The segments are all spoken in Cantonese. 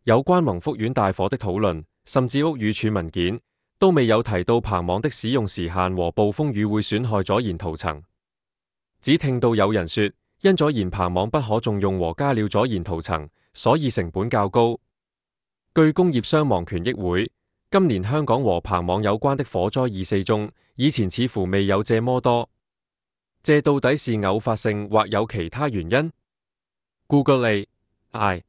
有關宏福苑大火的討論，甚至屋宇署文件，都未有提到棚網的使用時限和暴風雨會損害阻燃塗層。只聽到有人說，因阻燃棚網不可重用和加了阻燃塗層，所以成本較高。據工業傷亡權益會，今年香港和棚網有關的火災24宗，以前似乎未有這麼多。這到底是偶發性或有其他原因？ Google AI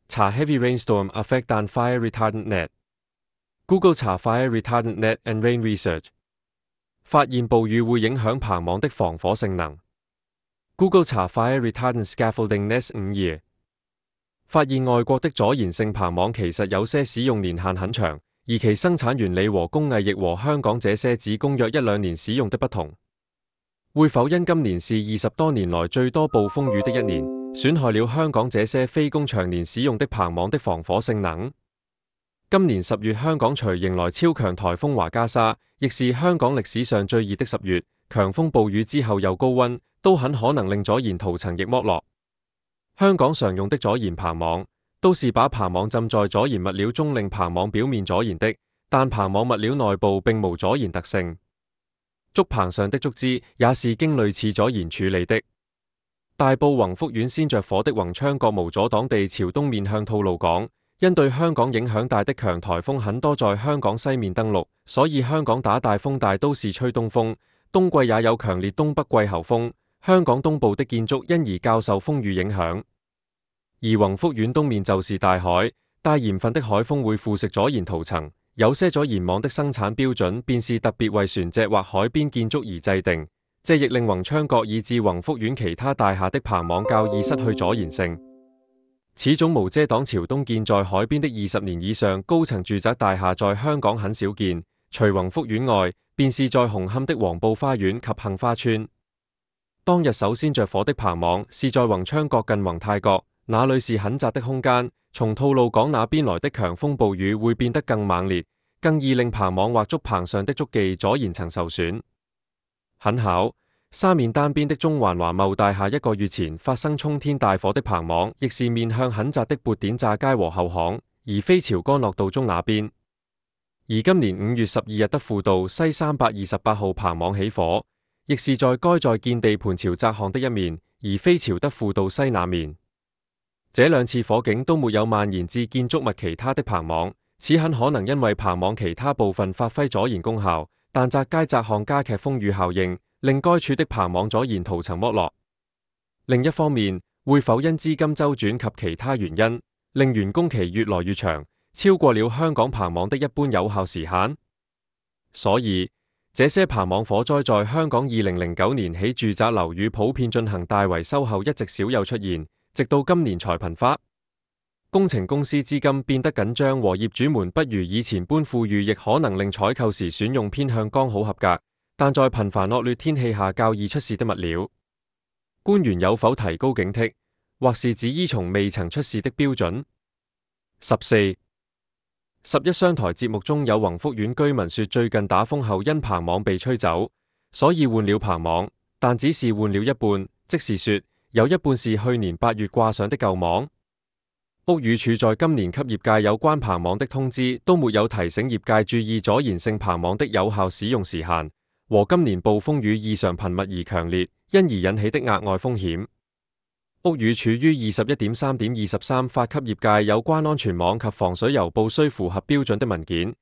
查 Heavy rainstorm affect on fire retardant net。 Google 查 Fire retardant net and rain research， 發現暴雨會影響棚網的防火性能。 Google 查 Fire retardant scaffolding nets 5 year， 發現外國的阻燃性棚網其實有些使用年限很長，而其生產原理和工藝亦和香港這些只供約1-2年使用的不同。會否因今年是20多年來最多暴風雨的一年，損害了香港這些非供長年使用的棚網的防火性能？今年10月，香港除迎來超強颱風華加莎，亦是香港歷史上最熱的10月。強風暴雨之後又高溫，都很可能令阻燃塗層亦剝落。香港常用的阻燃棚網，都是把棚網浸在阻燃物料中，令棚網表面阻燃的，但棚網物料內部並無阻燃特性。竹棚上的竹枝也是經類似阻燃處理的。大埔宏福苑先着火的宏昌閣無阻擋地朝東面向吐露港，因對香港影響大的強颱風很多在香港西面登陸，所以香港打大風大都是吹東風，冬季也有強烈東北季候風，香港東部的建築因而較受風雨影響。而宏福苑東面就是大海，帶鹽分的海風會腐蝕阻燃塗層，有些阻燃網的生產標準便是特別為船隻或海邊建築而制定，這亦令宏昌閣以至宏福苑其他大廈的棚網較易失去阻燃性。此種無遮擋朝東建在海邊的20年以上高層住宅大廈在香港很少見，除宏福苑外，便是在紅磡的黃埔花園及杏花村。當日首先着火的棚網是在宏昌閣近宏泰閣，那裡是很窄的空間，從吐露港那邊來的強風暴雨會變得更猛烈，更易令棚網或竹棚上的竹記阻燃層受損。很巧，沙面單邊的中環華茂大廈1個月前發生沖天大火的棚網，亦是面向很窄的撥點炸街和後巷，而非朝干諾道中那邊。而今年5月12日德輔道西328號棚網起火，亦是在該在建地盤朝窄巷的一面，而非朝德輔道西那面。這兩次火警都沒有蔓延至建築物其他的棚網，此很可能因為棚網其他部分發揮阻燃功效，但窄街窄巷加劇風雨效應，令該處的棚網阻燃塗層剝落。另一方面，會否因資金周轉及其他原因，令完工期越來越長，超過了香港棚網的一般有效時限？所以，這些棚網火災在香港2009年起住宅樓宇普遍進行大維修後一直少有出現，直到今年才頻發。工程公司資金變得緊張和業主們不如以前般富裕，亦可能令採購時選用偏向剛好合格，但在頻繁惡劣天氣下較易出事的物料。官員有否提高警惕，或是只依從未曾出事的標準？14.11商台節目中有宏福苑居民說，最近打風後因棚網被吹走，所以換了棚網，但只是換了一半，即是說有一半是去年8月掛上的舊網。屋宇署在今年給業界有關棚網的通知都沒有提醒業界注意阻燃性棚網的有效使用時限，和今年暴風雨異常頻密而強烈，因而引起的額外風險。屋宇署於21.3.23發給業界有關安全網及防水油布須符合標準的文件，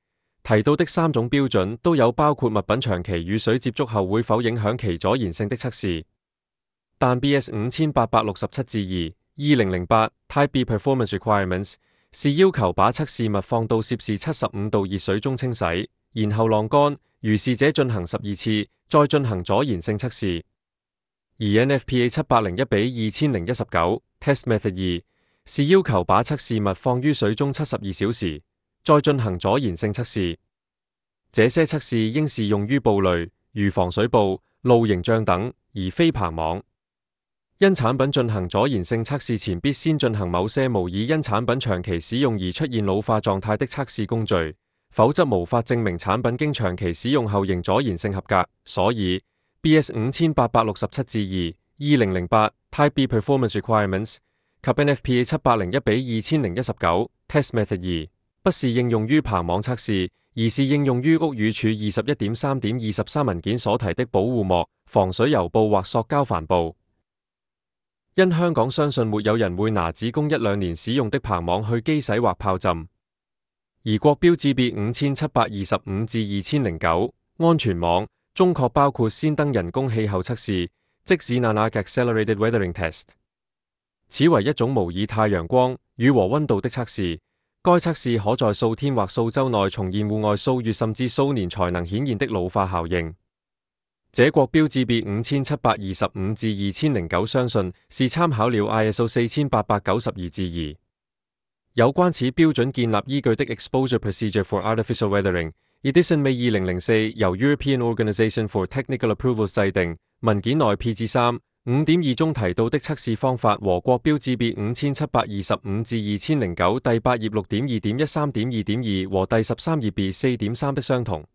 提到的3種標準都有包括物品長期與水接觸後會否影響其阻燃性的測試。但 BS 5867/2 Type B Performance Requirements 是要求把測試物放到攝氏75度熱水中清洗，然後晾乾，如是者進行12次，再進行阻燃性測試。而 NFPA 701/2019 Test Method 2是要求把測試物放於水中72小時，再進行阻燃性測試。這些測試應是用於布類，如防水布、露營帳等，而非棚網。因產品進行阻燃性測試前，必先進行某些模擬因產品長期使用而出現老化狀態的測試工序，否則無法證明產品經長期使用後仍阻燃性合格。所以 BS 5867/2 2008 Type B Performance Requirements 及 NFPA 701:2019 Test Method 2，不是應用於棚網測試，而是應用於屋宇署 21.3.23 文件所提的保護膜、防水油布或塑膠帆布。因香港相信沒有人會拿只供1-2年使用的棚網去機洗或炮浸，而國標誌 B5725/2009 安全網中確包括先登人工氣候測試，即 Xenon Arc Accelerated Weathering Test。此為一種模擬太陽光、雨和溫度的測試，該測試可在數天或數週內重現戶外數月甚至數年才能顯現的老化效應。這國標誌 B5725/2009 相信是參考了 ISO 4892/2，有關此標準建立依據的 Exposure Procedure for Artificial Weathering Edition May 2004由 European Organization for Technical Approvals 制定，文件內 PG3 5.2 中提到的測試方法和國標誌 B5725/2009 第8頁 6.2.13.2.2 和第13頁 B4.3 的相同。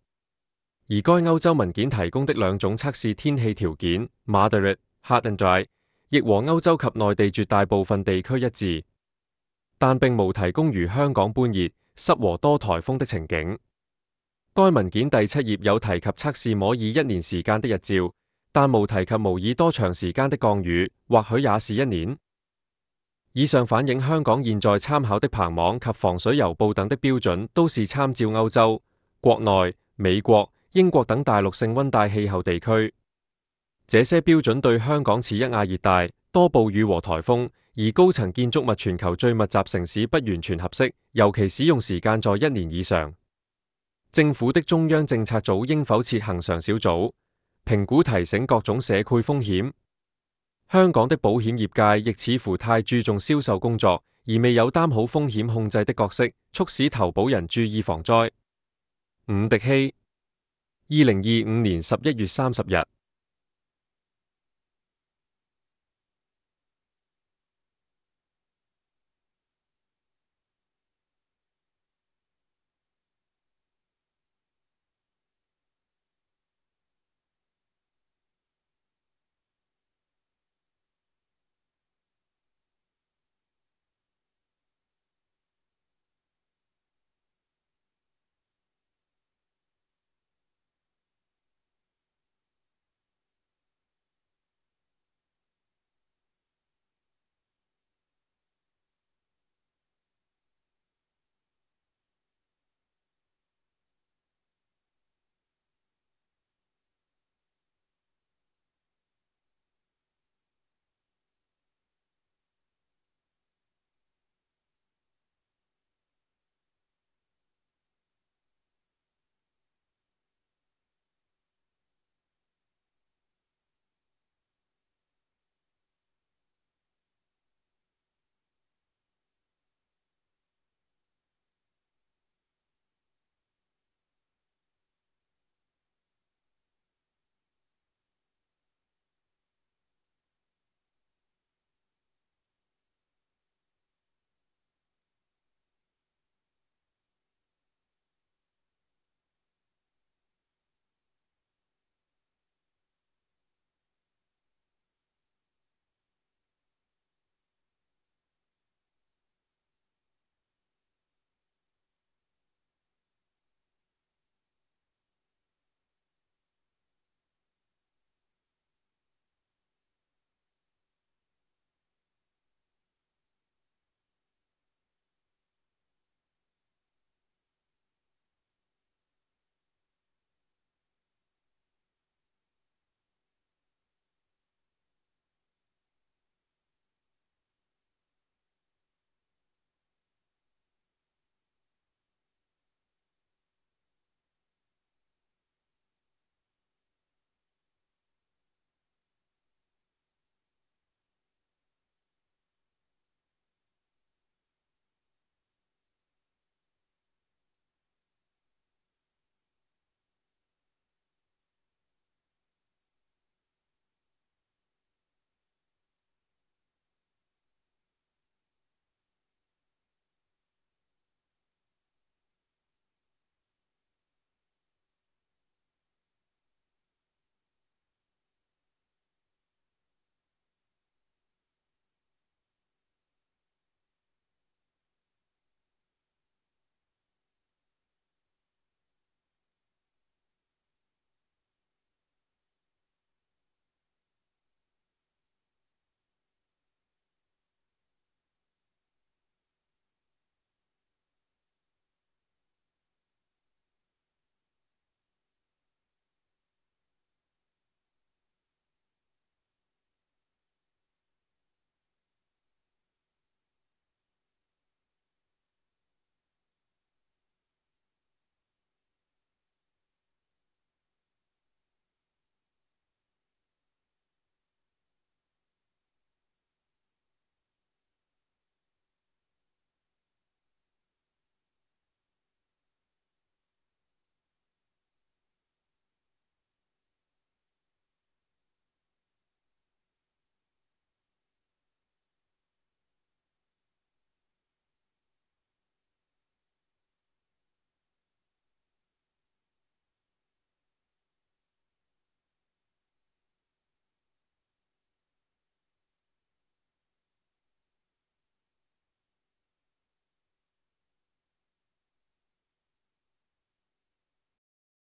而該歐洲文件提供的兩種測試天氣條件 Moderate、Hot and Dry 亦和歐洲及內地絕大部分地區一致，但並無提供如香港般熱、濕和多颱風的情景。該文件第7頁有提及測試模擬1年時間的日照，但無提及模擬多長時間的降雨，或許也是1年。以上反映香港現在參考的棚網及防水油布等的標準都是參照歐洲、國內、美國、英國等大陸性溫帶氣候地區。這些標準對香港似一亞熱帶，多暴雨和颱風，而高層建築物全球最密集城市不完全合適，尤其使用時間在1年以上。政府的中央政策組應否設恆常小組，評估提醒各種社區風險？香港的保險業界亦似乎太注重銷售工作，而未有擔好風險控制的角色，促使投保人注意防災。伍迪希，2025年11月30日。